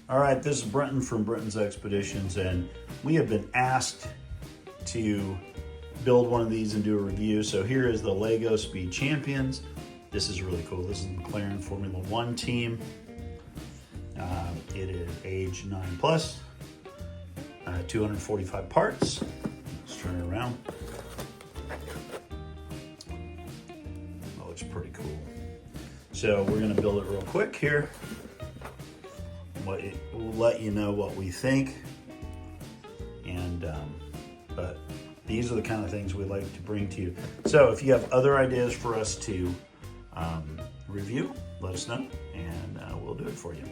All right, this is Brenton from Brenton's Expeditions, and we have been asked to build one of these and do a review. So here is the Lego Speed Champions. This is really cool. This is the McLaren Formula One team. It is age 9 plus, 245 parts. Let's turn it around. That looks pretty cool. So we're gonna build it real quick here. We'll let you know what we think, but these are the kind of things we like to bring to you. So if you have other ideas for us to review, let us know, and we'll do it for you.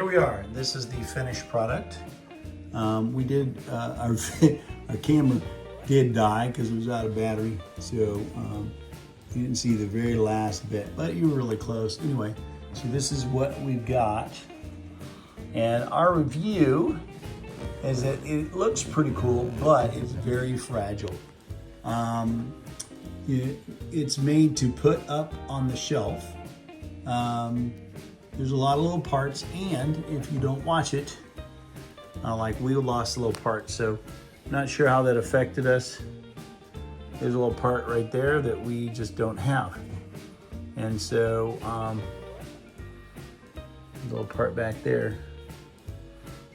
here we are. This is the finished product. We did, our camera did die because it was out of battery. So you didn't see the very last bit, but you were really close. Anyway, so this is what we've got. And our review is that it looks pretty cool, but it's very fragile. It's made to put up on the shelf. There's a lot of little parts, and if you don't watch it, like we lost a little part, so not sure how that affected us. There's a little part right there that we just don't have. And so, a little part back there.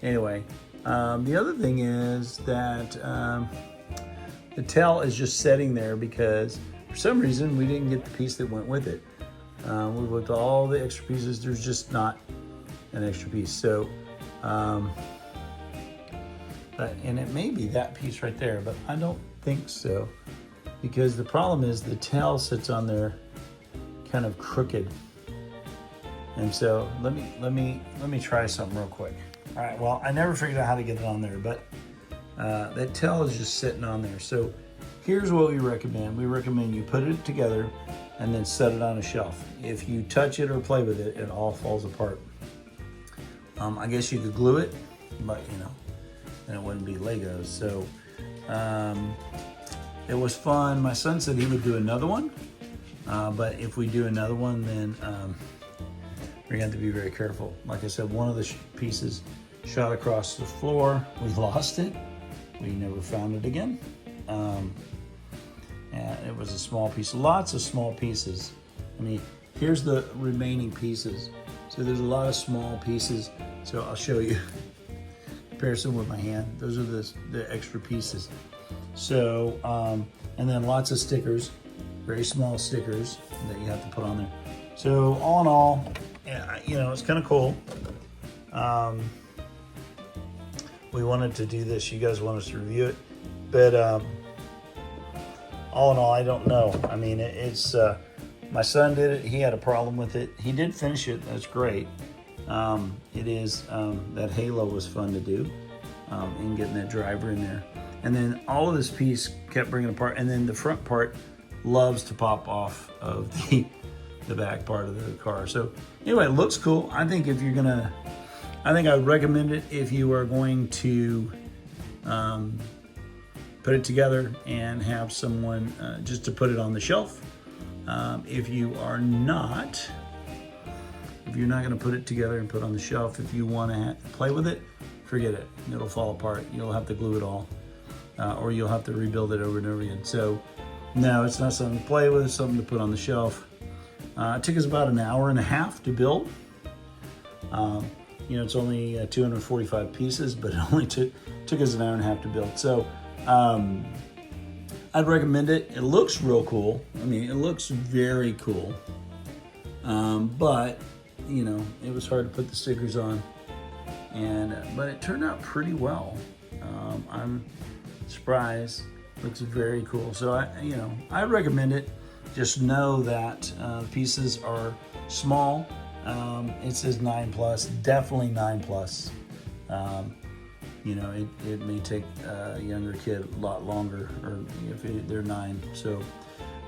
Anyway, the other thing is that the tail is just sitting there because for some reason we didn't get the piece that went with it. We looked at all the extra pieces, there's just not an extra piece. So, and it may be that piece right there, but I don't think so. Because the problem is the tail sits on there kind of crooked. And so let me try something real quick. All right, well, I never figured out how to get it on there, but that tail is just sitting on there. So here's what we recommend. We recommend you put it together and then set it on a shelf. If you touch it or play with it, it all falls apart. I guess you could glue it, but you know, then it wouldn't be Legos. So it was fun. My son said he would do another one, but if we do another one, then we're going to have to be very careful. Like I said, one of the pieces shot across the floor. We lost it. We never found it again. And it was a small piece, lots of small pieces. I mean, here's the remaining pieces. So there's a lot of small pieces. So I'll show you comparison with my hand. Those are the extra pieces. So, and then lots of stickers, very small stickers that you have to put on there. So all in all, yeah, you know, it's kind of cool. We wanted to do this. You guys want us to review it, but all in all, I don't know. I mean, it's my son did it. He had a problem with it. He did finish it. That's great. It is that halo was fun to do, and getting that driver in there. And then all of this piece kept bringing apart, and then the front part loves to pop off of the back part of the car. So anyway, it looks cool. I think if you're gonna, I think I would recommend it if you are going to put it together and have someone just to put it on the shelf. If you are not, if you're not gonna put it together and put it on the shelf, if you wanna play with it, forget it. It'll fall apart. You'll have to glue it all. Or you'll have to rebuild it over and over again. So no, it's not something to play with, it's something to put on the shelf. It took us about an hour and a half to build. You know, it's only 245 pieces, but it only took us an hour and a half to build. So I'd recommend it. It looks real cool. I mean, it looks very cool. But, you know, it was hard to put the stickers on. But it turned out pretty well. I'm surprised. Looks very cool. So I recommend it. Just know that the pieces are small. It says 9+, definitely 9+. You know, it may take a younger kid a lot longer, or if they're 9. So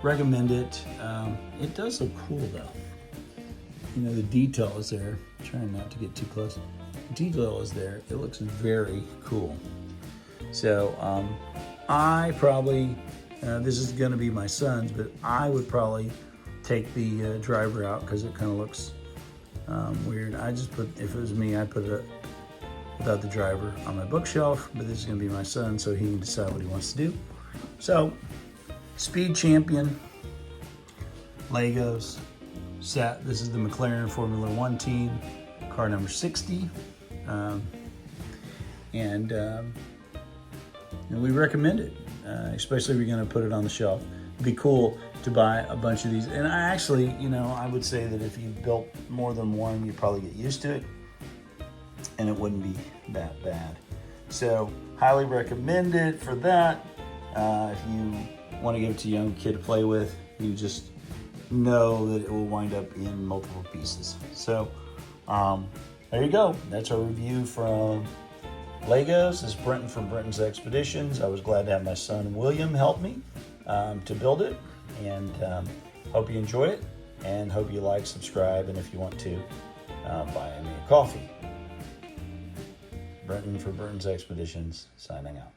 recommend it. It does look cool though. You know, the detail is there. I'm trying not to get too close. The detail is there. It looks very cool. So I probably, this is going to be my son's, but I would probably take the driver out because it kind of looks weird. I just put, if it was me, I'd put it without the driver on my bookshelf, but this is going to be my son, so he can decide what he wants to do. So, Speed Champion, Legos, set. This is the McLaren Formula 1 team, car number 60. And we recommend it, especially if you're going to put it on the shelf. It'd be cool to buy a bunch of these. And I actually, you know, I would say that if you built more than one, you'd probably get used to it, and it wouldn't be that bad. So, highly recommend it for that. If you want to give it to a young kid to play with, you just know that it will wind up in multiple pieces. So, there you go. That's our review from Legos. This is Brenton from Brenton's Expeditions. I was glad to have my son William help me to build it, and hope you enjoy it, and hope you like, subscribe, and if you want to, buy me a coffee. Brenton for Brenton's Expeditions, signing out.